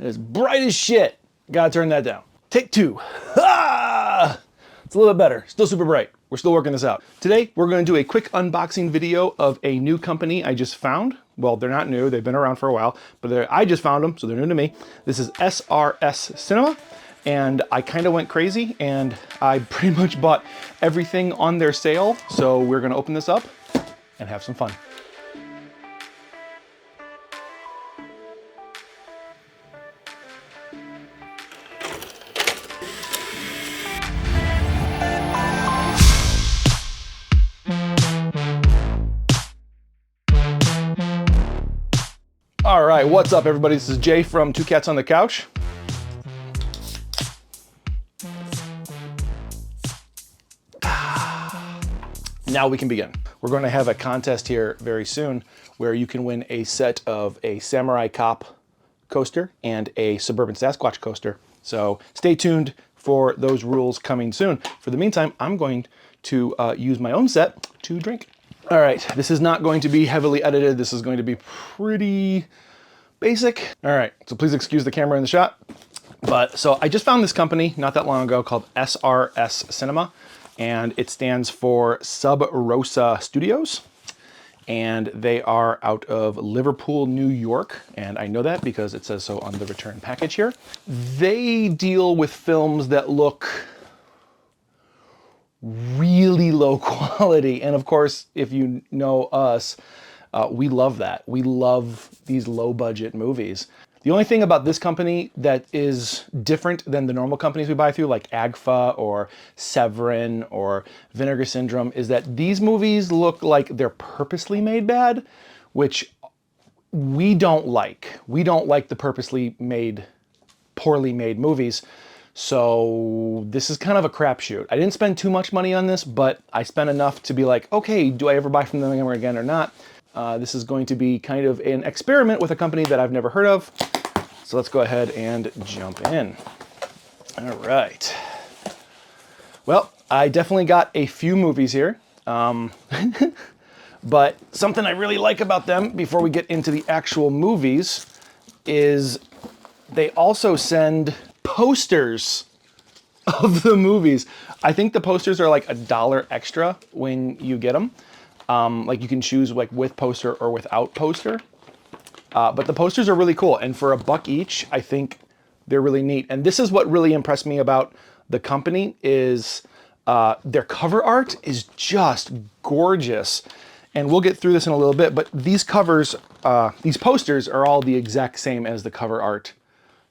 is bright as shit. Gotta turn that down. Take two. Ah! It's a little bit better. Still super bright. We're still working this out. Today, we're going to do a quick unboxing video of a new company I just found. Well, they're not new. They've been around for a while, but I just found them, so they're new to me. This is SRS Cinema, and I kind of went crazy, and I pretty much bought everything on their sale. So we're going to open this up and have some fun. All right, what's up everybody? This is Jay from Two Cats on the Couch. Now we can begin. We're going to have a contest here very soon where you can win a set of a Samurai Cop coaster and a Suburban Sasquatch coaster. So stay tuned for those rules coming soon. For the meantime, I'm going to use my own set to drink. All right, this is not going to be heavily edited. This is going to be pretty basic. All right, so please excuse the camera in the shot. But so I just found this company not that long ago called SRS Cinema, and it stands for Sub Rosa Studios. And they are out of Liverpool, New York. And I know that because it says so on the return package here. They deal with films that look really low quality. And of course, if you know us, we love that. We love these low budget movies. The only thing about this company that is different than the normal companies we buy through, like AGFA or Severin or Vinegar Syndrome, is that these movies look like they're purposely made bad, which we don't like. We don't like the purposely made, poorly made movies. So this is kind of a crapshoot. I didn't spend too much money on this, but I spent enough to be like, okay, do I ever buy from them ever again or not? This is going to be kind of an experiment with a company that I've never heard of. So let's go ahead and jump in. All right. Well, I definitely got a few movies here. But something I really like about them before we get into the actual movies is they also send posters of the movies. I think the posters are like $1 extra when you get them. Like you can choose like with poster or without poster. But the posters are really cool. And for $1 each, I think they're really neat. And this is what really impressed me about the company is their cover art is just gorgeous. And we'll get through this in a little bit, but these covers, these posters are all the exact same as the cover art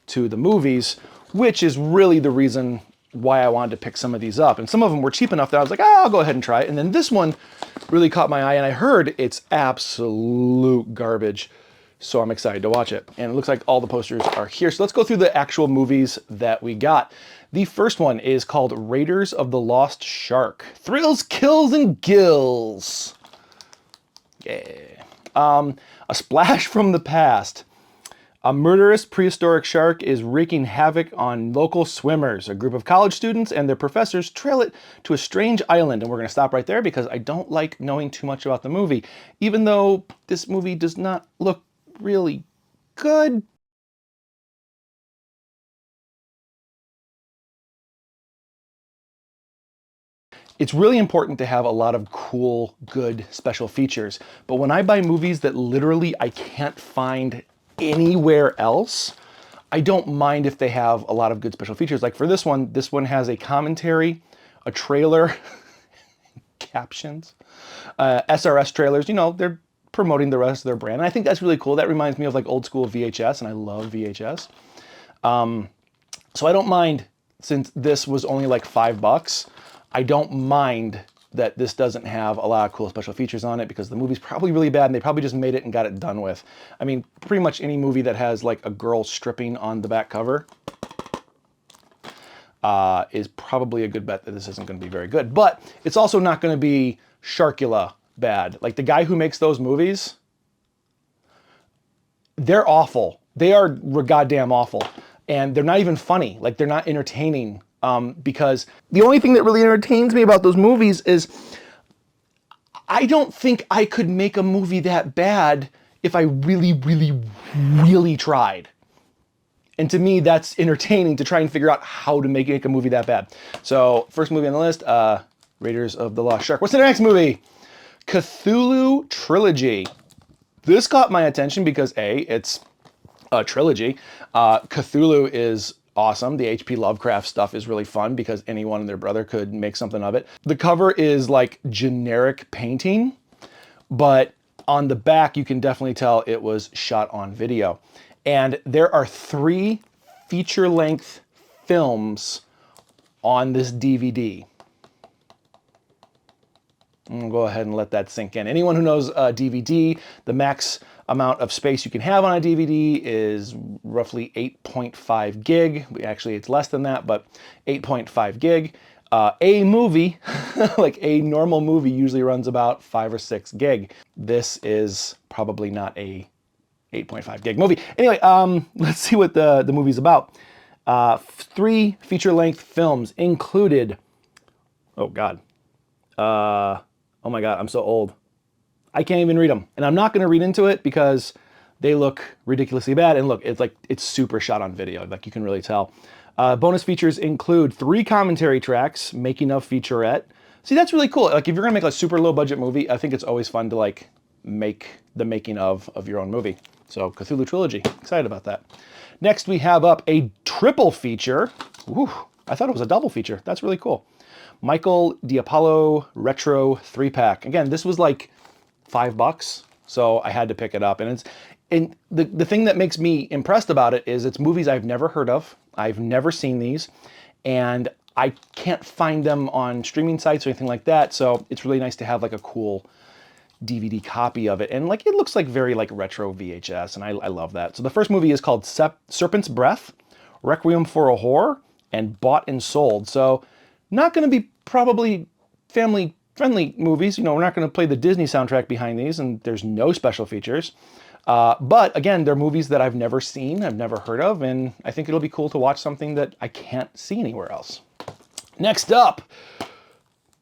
to the movies, which is really the reason why I wanted to pick some of these up. And some of them were cheap enough that I was like, I'll go ahead and try it. And then this one really caught my eye, and I heard it's absolute garbage. So I'm excited to watch it. And it looks like all the posters are here. So let's go through the actual movies that we got. The first one is called Raiders of the Lost Shark. Thrills, kills, and gills. Yeah. A splash from the past. A murderous prehistoric shark is wreaking havoc on local swimmers. A group of college students and their professors trail it to a strange island. And we're going to stop right there because I don't like knowing too much about the movie. Even though this movie does not look really good. It's really important to have a lot of cool, good special features. But when I buy movies that literally I can't find anywhere else, I don't mind if they have a lot of good special features. Like for this one has a commentary, a trailer, captions, SRS trailers. You know, they're promoting the rest of their brand. And I think that's really cool. That reminds me of like old school VHS, and I love VHS. So I don't mind, since this was only like $5, I don't mind that this doesn't have a lot of cool special features on it because the movie's probably really bad and they probably just made it and got it done with. I mean, pretty much any movie that has like a girl stripping on the back cover is probably a good bet that this isn't going to be very good. But it's also not going to be Sharkula bad. Like the guy who makes those movies, they're awful. They are goddamn awful. And they're not even funny. Like they're not entertaining. Because the only thing that really entertains me about those movies is I don't think I could make a movie that bad if I really, really, really tried. And to me, that's entertaining to try and figure out how to make a movie that bad. So first movie on the list, Raiders of the Lost Shark. What's the next movie? Cthulhu Trilogy. This caught my attention because A, it's a trilogy. Cthulhu is awesome. The H.P. Lovecraft stuff is really fun because anyone and their brother could make something of it. The cover is like generic painting, but on the back, you can definitely tell it was shot on video. And there are 3 feature-length films on this DVD. I'm gonna go ahead and let that sink in. Anyone who knows DVD, the max amount of space you can have on a DVD is roughly 8.5 gig. Actually, it's less than that, but 8.5 gig. A movie, like a normal movie, usually runs about 5 or 6 gig. This is probably not a 8.5 gig movie. Anyway, let's see what the movie's about. 3 feature-length films included, oh God, oh my God, I'm so old. I can't even read them. And I'm not gonna read into it because they look ridiculously bad. And look, it's super shot on video, like you can really tell. Bonus features include 3 commentary tracks, making of featurette. See, that's really cool. Like if you're gonna make a super low budget movie, I think it's always fun to like make the making of your own movie. So Cthulhu Trilogy, excited about that. Next we have up a triple feature. Whew, I thought it was a double feature. That's really cool. Michael Diapallo Retro 3-pack. Again, this was like $5, so I had to pick it up. And the thing that makes me impressed about it is it's movies I've never heard of. I've never seen these, and I can't find them on streaming sites or anything like that. So it's really nice to have like a cool DVD copy of it. And like, it looks like very like retro VHS, and I love that. So the first movie is called Serpent's Breath, Requiem for a Whore, and Bought and Sold. So not gonna be probably family friendly movies. You know, we're not gonna play the Disney soundtrack behind these, and there's no special features. But again, they're movies that I've never seen, I've never heard of, and I think it'll be cool to watch something that I can't see anywhere else. Next up,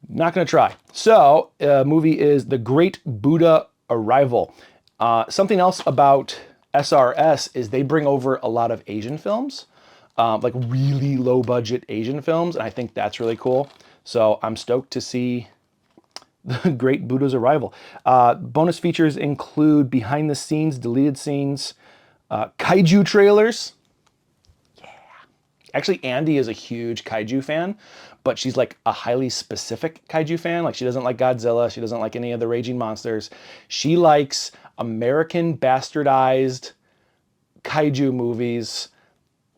not gonna try. So, movie is The Great Buddha Arrival. Something else about SRS is they bring over a lot of Asian films, like really low budget Asian films, and I think that's really cool. So I'm stoked to see The Great Buddha's Arrival. Bonus features include behind the scenes, deleted scenes, kaiju trailers. Yeah. Actually, Andy is a huge kaiju fan, but she's like a highly specific kaiju fan. Like she doesn't like Godzilla. She doesn't like any of the raging monsters. She likes American bastardized kaiju movies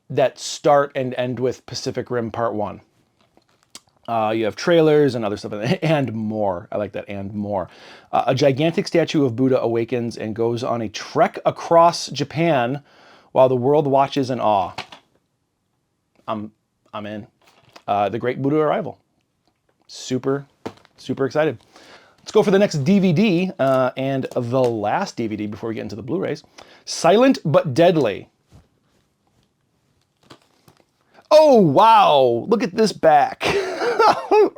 that start and end with Pacific Rim Part 1. You have trailers and other stuff, and more. I like that, and more. A gigantic statue of Buddha awakens and goes on a trek across Japan while the world watches in awe. I'm in. The Great Buddha Arrival. Super, super excited. Let's go for the next DVD, and the last DVD before we get into the Blu-rays. Silent but Deadly. Oh, wow. Look at this back.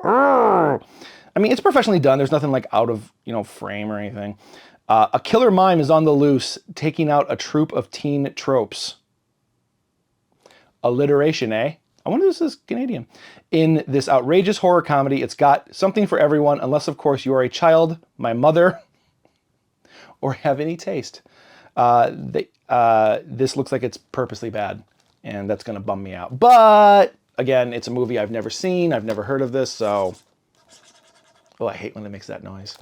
I mean, it's professionally done. There's nothing like out of, frame or anything. A killer mime is on the loose, taking out a troop of teen tropes. Alliteration, eh? I wonder if this is Canadian. In this outrageous horror comedy, it's got something for everyone, unless, of course, you are a child, my mother, or have any taste. This looks like it's purposely bad, and that's going to bum me out. But again, it's a movie I've never seen. I've never heard of this, so... Oh, I hate when it makes that noise.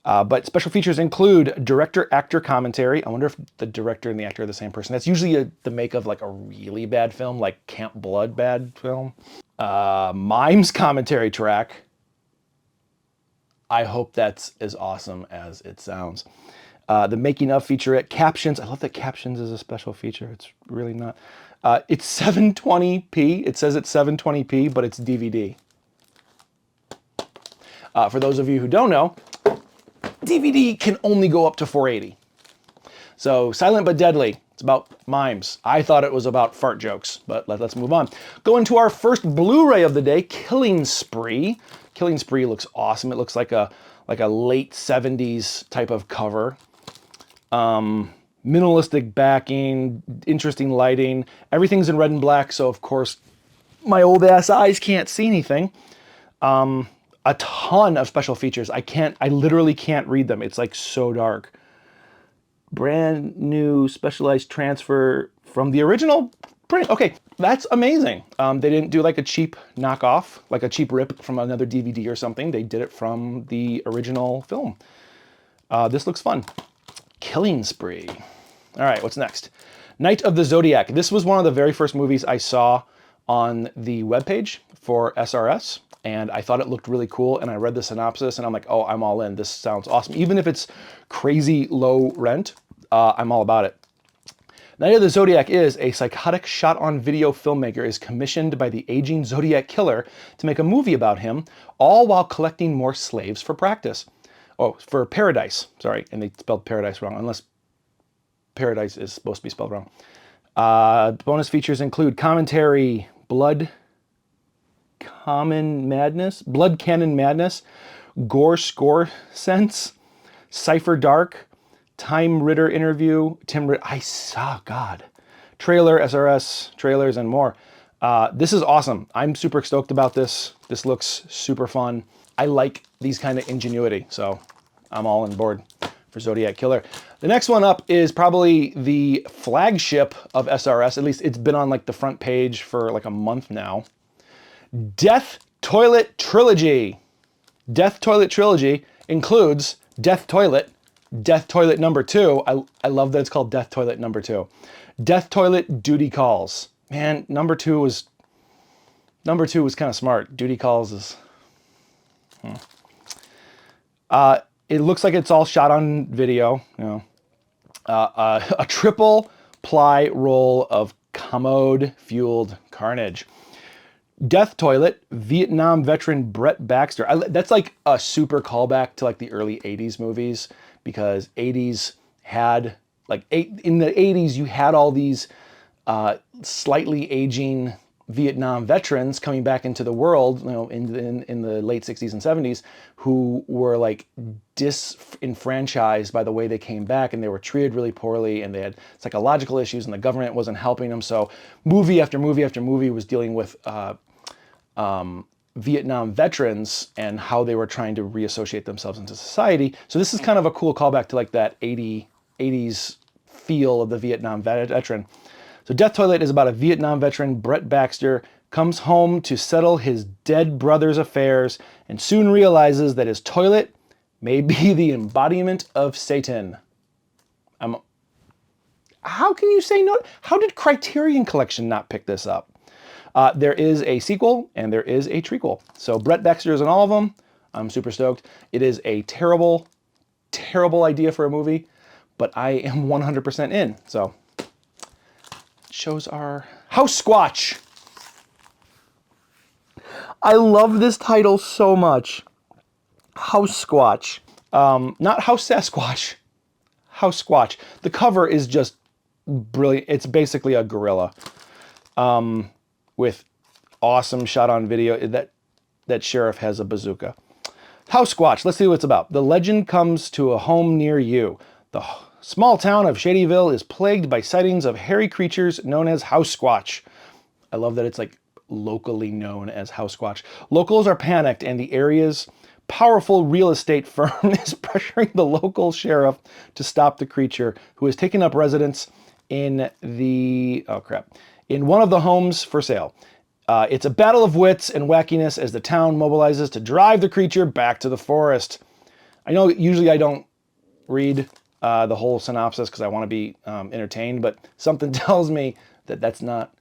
But special features include director-actor commentary. I wonder if the director and the actor are the same person. That's usually the make of like a really bad film, like Camp Blood bad film. Mimes commentary track. I hope that's as awesome as it sounds. The making of featurette. Captions. I love that captions is a special feature. It's really not. It's 720p. It says it's 720p, but it's DVD. For those of you who don't know, DVD can only go up to 480. So Silent but Deadly. It's about mimes. I thought it was about fart jokes, but let's move on. Going to our first Blu-ray of the day, Killing Spree. Killing Spree looks awesome. It looks like a late 70s type of cover. minimalistic backing, interesting lighting. Everything's in red and black, so of course my old ass eyes can't see anything. A ton of special features. I literally can't read them. It's like so dark. Brand new specialized transfer from the original print. Okay, that's amazing. They didn't do like a cheap knockoff, like a cheap rip from another DVD or something. They did it from the original film. This looks fun. Killing Spree. All right, what's next? Night of the Zodiac. This was one of the very first movies I saw on the webpage for SRS, and I thought it looked really cool, and I read the synopsis, and I'm like, oh, I'm all in. This sounds awesome. Even if it's crazy low rent, I'm all about it. Night of the Zodiac is a psychotic shot-on-video filmmaker is commissioned by the aging Zodiac killer to make a movie about him, all while collecting more slaves for practice. Oh, for paradise, sorry, and they spelled paradise wrong, unless paradise is supposed to be spelled wrong. Bonus features include commentary, Blood Cannon Madness, Gore Score Sense, Cypher Dark, Time Ritter interview, trailer, SRS trailers, and more. This is awesome. I'm super stoked about this. This looks super fun. I like these kind of ingenuity, so I'm all on board for Zodiac Killer. The next one up is probably the flagship of SRS. At least it's been on like the front page for like a month now. Death Toilet Trilogy. Death Toilet Trilogy includes Death Toilet number 2. I love that it's called Death Toilet number 2. Death Toilet Duty Calls. Man, number two was kind of smart. Duty Calls is... it looks like it's all shot on video, you know. A triple ply roll of commode-fueled carnage. Death Toilet, Vietnam veteran Brett Baxter. That's like a super callback to like the early 80s movies, because 80s had, like, in the 80s you had all these slightly aging Vietnam veterans coming back into the world, you know, in the late 60s and 70s, who were like disenfranchised by the way they came back, and they were treated really poorly, and they had psychological issues, and the government wasn't helping them. So movie after movie after movie was dealing with Vietnam veterans and how they were trying to reassociate themselves into society. So this is kind of a cool callback to like that 80s feel of the Vietnam veteran. So Death Toilet is about a Vietnam veteran, Brett Baxter, comes home to settle his dead brother's affairs and soon realizes that his toilet may be the embodiment of Satan. How can you say no? How did Criterion Collection not pick this up? There is a sequel and there is a trequel. So Brett Baxter is in all of them. I'm super stoked. It is a terrible, terrible idea for a movie, but I am 100% in. So shows our House Squatch. I love this title so much. House Squatch. Not House Sasquatch. House Squatch. The cover is just brilliant. It's basically a gorilla with awesome shot on video. That sheriff has a bazooka. House Squatch. Let's see what it's about. The legend comes to a home near you. The small town of Shadyville is plagued by sightings of hairy creatures known as House Squatch. I love that it's like locally known as House Squatch. Locals are panicked, and the area's powerful real estate firm is pressuring the local sheriff to stop the creature, who has taken up residence in one of the homes for sale. It's a battle of wits and wackiness as the town mobilizes to drive the creature back to the forest. I know usually I don't read the whole synopsis because I want to be entertained, but something tells me that that's not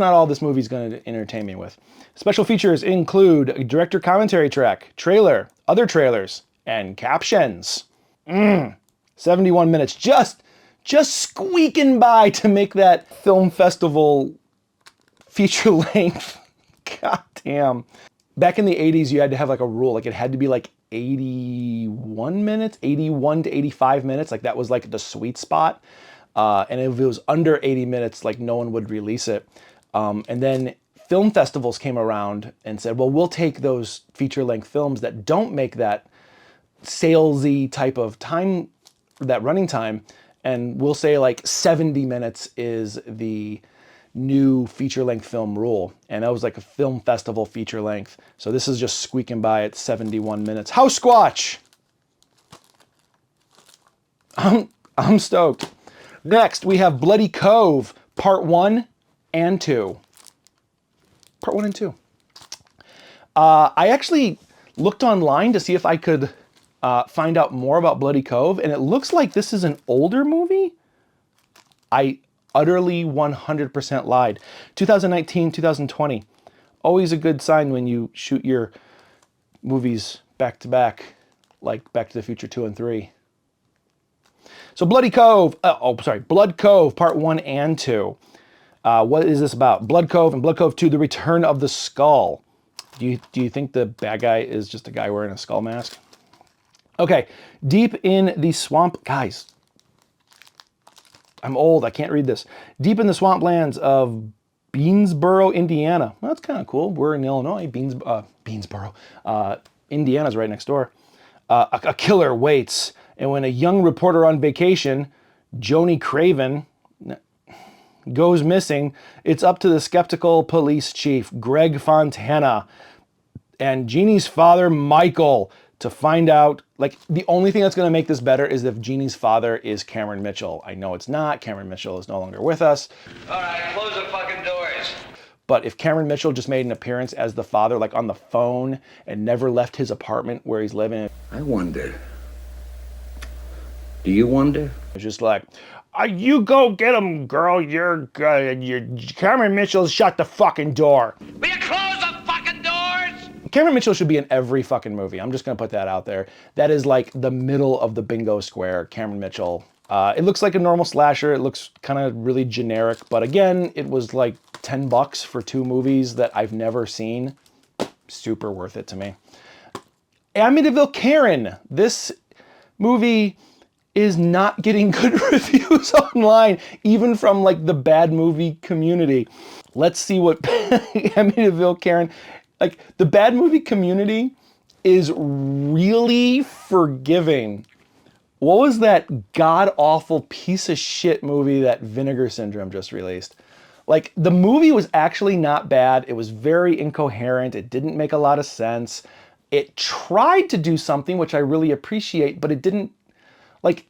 all this movie's going to entertain me with. Special features include a director commentary track, trailer, other trailers, and captions. 71 minutes, just squeaking by to make that film festival feature length. God damn. Back in the 80s, you had to have like a rule, like it had to be like 81 minutes, 81 to 85 minutes. Like that was like the sweet spot. And if it was under 80 minutes, like no one would release it. And then film festivals came around and said, well, we'll take those feature-length films that don't make that salesy type of time, that running time, And we'll say like 70 minutes is the new feature-length film rule. And that was like a film festival feature length. So this is just squeaking by at 71 minutes. How Squatch? I'm stoked. Next, we have Bloody Cove, Part 1 and 2. Part 1 and 2. I actually looked online to see if I could find out more about Bloody Cove, and it looks like this is an older movie. I utterly 100% lied. 2019, 2020. Always a good sign when you shoot your movies back to back, like Back to the Future 2 and 3. So Bloody Cove, Blood Cove, Part 1 and 2. What is this about? Blood Cove and Blood Cove 2, The Return of the Skull. Do you think the bad guy is just a guy wearing a skull mask? Okay, deep in the swamp, guys, I'm old, I can't read this. Deep in the swamplands of Beansboro, Indiana. Well, that's kind of cool. We're in Illinois, Beansboro. Indiana's right next door. A killer waits. And when a young reporter on vacation, Joni Craven, goes missing, it's up to the skeptical police chief, Greg Fontana, and Jeannie's father, Michael, to find out. Like, the only thing that's going to make this better is if Jeannie's father is Cameron Mitchell. I know it's not. Cameron Mitchell is no longer with us. All right, close the fucking doors. But if Cameron Mitchell just made an appearance as the father, like on the phone, and never left his apartment where he's living. I wonder. Do you wonder? It's just like, you go get him, girl. You're Cameron Mitchell, shut the fucking door. Will you close the fucking doors? Cameron Mitchell should be in every fucking movie. I'm just going to put that out there. That is like the middle of the bingo square, Cameron Mitchell. It looks like a normal slasher. It looks kind of really generic. But again, it was like $10 for 2 movies that I've never seen. Super worth it to me. Amityville Karen. This movie is not getting good reviews online, even from like the bad movie community. Let's see what Amityville Karen, like the bad movie community is really forgiving. What was that god-awful piece of shit movie that Vinegar Syndrome just released? Like, the movie was actually not bad. It was very incoherent. It didn't make a lot of sense. It tried to do something, which I really appreciate, but it didn't, like,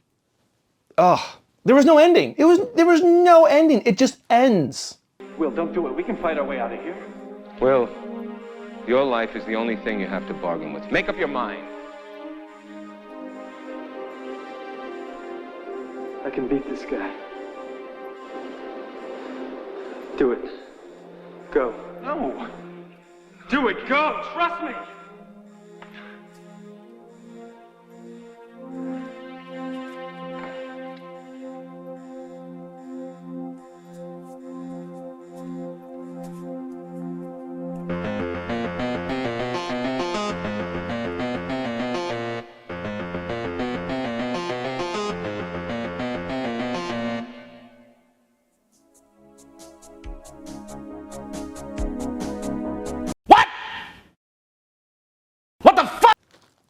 there was no ending. There was no ending. It just ends. Will, don't do it. We can fight our way out of here. Will, your life is the only thing you have to bargain with. Make up your mind. I can beat this guy. Do it. Go. No. Do it. Go. Trust me.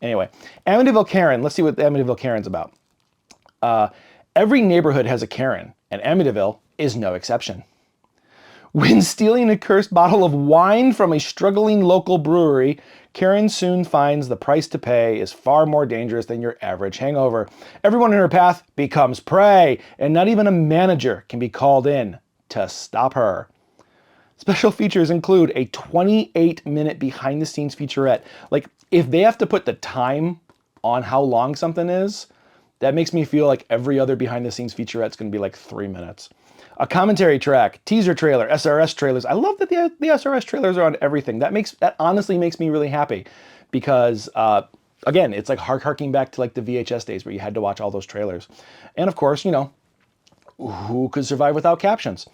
Anyway, Amityville Karen, let's see what the Amityville Karen's about. Every neighborhood has a Karen, and Amityville is no exception. When stealing a cursed bottle of wine from a struggling local brewery, Karen soon finds the price to pay is far more dangerous than your average hangover. Everyone in her path becomes prey, and not even a manager can be called in to stop her. Special features include a 28-minute behind-the-scenes featurette. Like, if they have to put the time on how long something is, that makes me feel like every other behind-the-scenes featurette is going to be like 3 minutes. A commentary track, teaser trailer, SRS trailers. I love that the SRS trailers are on everything. That honestly makes me really happy because, again, it's like harking back to like the VHS days where you had to watch all those trailers. And of course, you know, who could survive without captions?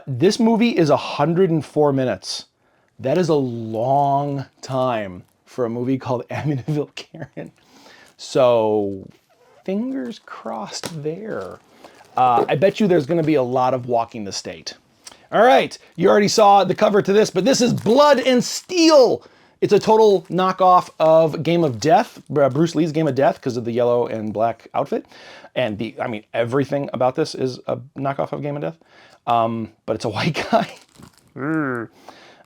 This movie is 104 minutes. That is a long time for a movie called Amityville Karen. So fingers crossed there. I bet you there's going to be a lot of walking the state. All right, you already saw the cover to this, but this is Blood and Steel. It's a total knockoff of Game of Death, Bruce Lee's Game of Death, because of the yellow and black outfit. And everything about this is a knockoff of Game of Death. But it's a white guy.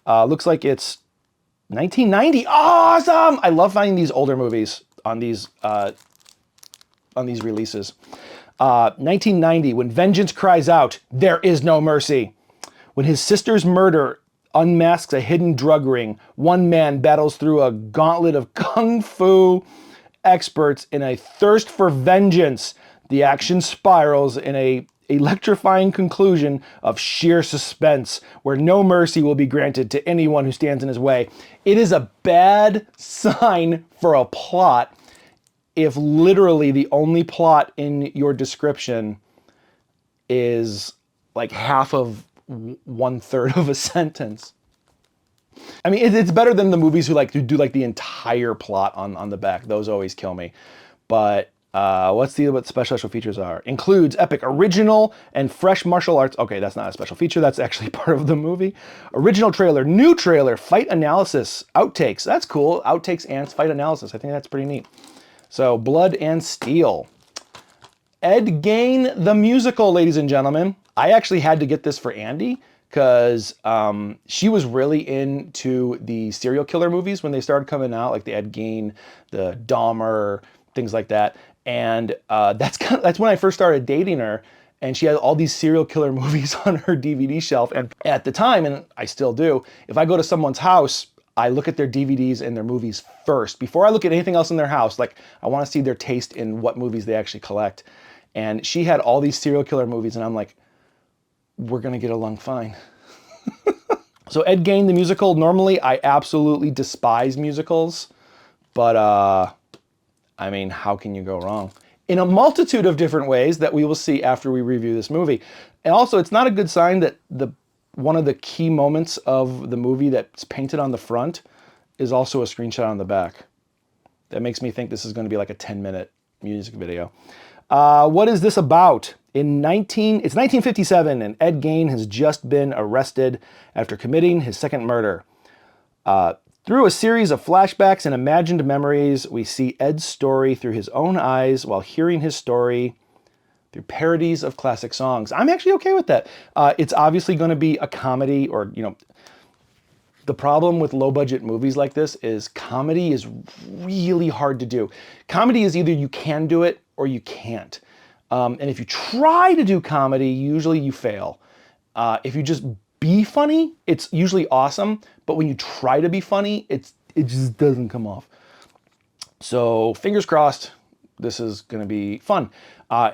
Looks like it's 1990. Awesome! I love finding these older movies on these releases. 1990, when vengeance cries out, there is no mercy. When his sister's murder unmasks a hidden drug ring, one man battles through a gauntlet of kung fu experts in a thirst for vengeance. The action spirals in a electrifying conclusion of sheer suspense, where no mercy will be granted to anyone who stands in his way. It is a bad sign for a plot if literally the only plot in your description is like half of 1/3 of a sentence. I mean, it's better than the movies who do the entire plot on the back. Those always kill me. But what special features are? Includes epic original and fresh martial arts. Okay, that's not a special feature. That's actually part of the movie. Original trailer, new trailer, fight analysis, outtakes. That's cool. Outtakes and fight analysis. I think that's pretty neat. So, Blood and Steel. Ed Gein the Musical, ladies and gentlemen. I actually had to get this for Andy because she was really into the serial killer movies when they started coming out, like the Ed Gein, the Dahmer, things like that. And that's when I first started dating her, and she had all these serial killer movies on her DVD shelf. And at the time, and I still do, if I go to someone's house, I look at their DVDs and their movies first. Before I look at anything else in their house, like I want to see their taste in what movies they actually collect. And she had all these serial killer movies, and I'm like, we're going to get along fine. So Ed Gein the Musical, normally I absolutely despise musicals, but I mean, how can you go wrong? In a multitude of different ways that we will see after we review this movie. And also, it's not a good sign that one of the key moments of the movie that's painted on the front is also a screenshot on the back. That makes me think this is going to be like a 10-minute music video. What is this about? It's 1957, and Ed Gein has just been arrested after committing his second murder. Through a series of flashbacks and imagined memories, we see Ed's story through his own eyes while hearing his story through parodies of classic songs. I'm actually okay with that. It's obviously going to be a comedy, or, the problem with low-budget movies like this is comedy is really hard to do. Comedy is either you can do it or you can't. And if you try to do comedy, usually you fail. If you just be funny, it's usually awesome. But when you try to be funny, it just doesn't come off. So fingers crossed, this is going to be fun.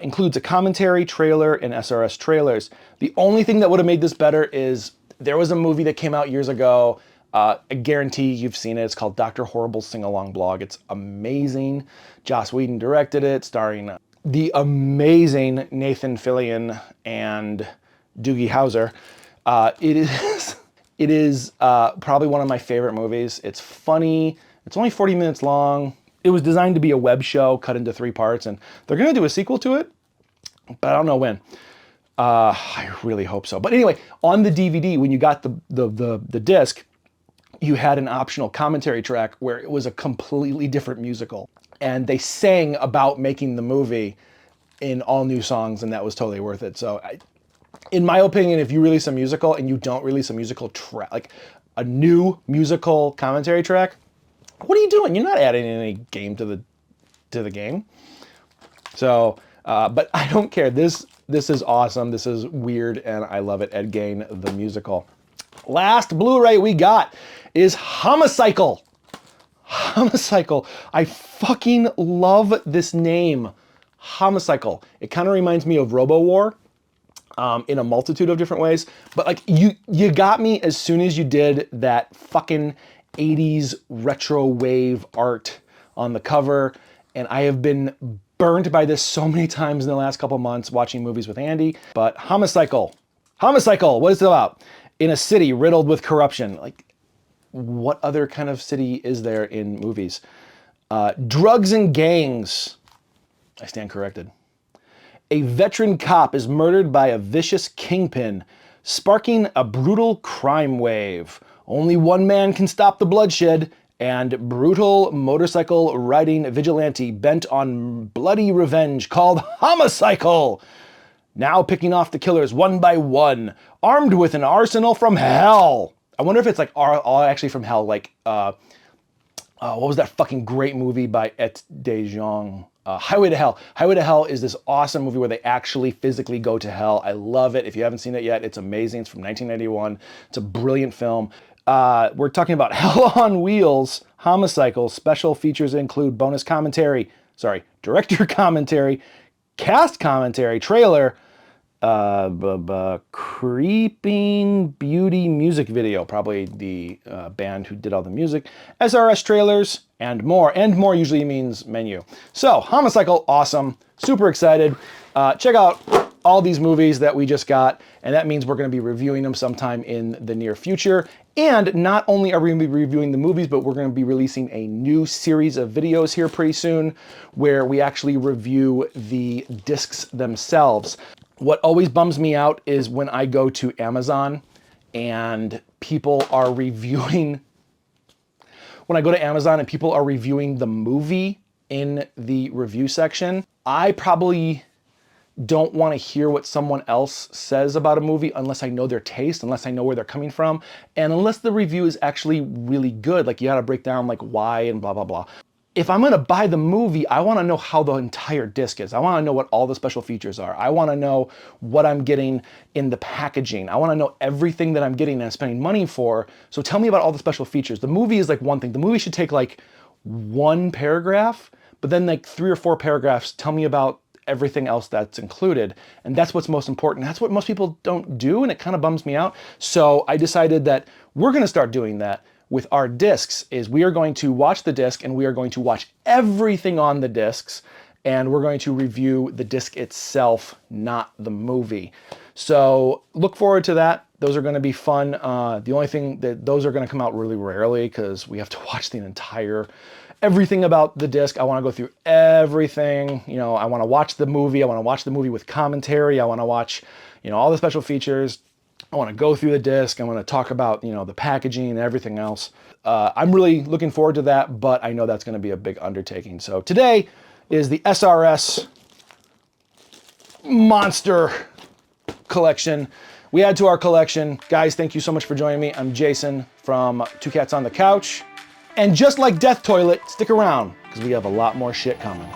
Includes a commentary, trailer, and SRS trailers. The only thing that would have made this better is there was a movie that came out years ago. I guarantee you've seen it. It's called Dr. Horrible's Sing-Along Blog. It's amazing. Joss Whedon directed it, starring the amazing Nathan Fillion and Doogie Howser. It is probably one of my favorite movies. It's funny. It's only 40 minutes long. It was designed to be a web show cut into 3 parts, and they're going to do a sequel to it, but I don't know when. I really hope so. But anyway, on the DVD, when you got the disc, you had an optional commentary track where it was a completely different musical. And they sang about making the movie in all new songs, and that was totally worth it. So in my opinion, if you release a musical and you don't release a musical track, like a new musical commentary track, what are you doing? You're not adding any game to the game. So, but I don't care. This is awesome. This is weird, and I love it. Ed Gein the Musical. Last Blu-ray we got is Homicycle. Homicycle. I fucking love this name. Homicycle. It kind of reminds me of RoboWar in a multitude of different ways. But like you got me as soon as you did that fucking 80s retro wave art on the cover. And I have been burned by this so many times in the last couple months watching movies with Andy. But Homicycle. Homicycle, what is it about? In a city riddled with corruption. Like, what other kind of city is there in movies? Drugs and gangs. I stand corrected. A veteran cop is murdered by a vicious kingpin, sparking a brutal crime wave. Only one man can stop the bloodshed, and brutal motorcycle riding vigilante bent on bloody revenge called Homicycle, now picking off the killers one by one, armed with an arsenal from hell. I wonder if it's like all actually from hell, like what was that fucking great movie by Et de Jong? Highway to Hell. Highway to Hell is this awesome movie where they actually physically go to hell. I love it. If you haven't seen it yet, it's amazing. It's from 1991. It's a brilliant film. We're talking about Hell on Wheels, Homicycle. Special features include bonus commentary, director commentary, cast commentary, trailer, Creeping Beauty music video, probably the band who did all the music, SRS trailers, and more. And more usually means menu. So, Homicycle, awesome. Super excited. Check out all these movies that we just got, and that means we're going to be reviewing them sometime in the near future. And not only are we going to be reviewing the movies, but we're going to be releasing a new series of videos here pretty soon where we actually review the discs themselves. What always bums me out is when I go to Amazon and people are reviewing, the movie in the review section. I probably don't want to hear what someone else says about a movie unless I know their taste, unless I know where they're coming from, and unless the review is actually really good, like you gotta break down like why and blah, blah, blah. If I'm gonna buy the movie, I wanna know how the entire disc is. I wanna know what all the special features are. I wanna know what I'm getting in the packaging. I wanna know everything that I'm getting and I'm spending money for. So tell me about all the special features. The movie is like one thing. The movie should take like one paragraph, but then like 3 or 4 paragraphs tell me about everything else that's included. And that's what's most important. That's what most people don't do, and it kind of bums me out. So I decided that we're gonna start doing that with our discs. Is we are going to watch the disc and we are going to watch everything on the discs, and we're going to review the disc itself, not the movie. So look forward to that. Those are gonna be fun. The only thing that those are gonna come out really rarely because we have to watch the entire, everything about the disc. I wanna go through everything. You know, I wanna watch the movie. I wanna watch the movie with commentary. I wanna watch, all the special features. I want to go through the disc. I want to talk about, the packaging and everything else. I'm really looking forward to that, but I know that's going to be a big undertaking. So today is the SRS Monster Collection. We add to our collection. Guys, thank you so much for joining me. I'm Jason from Two Cats on the Couch. And just like Death Toilet, stick around because we have a lot more shit coming.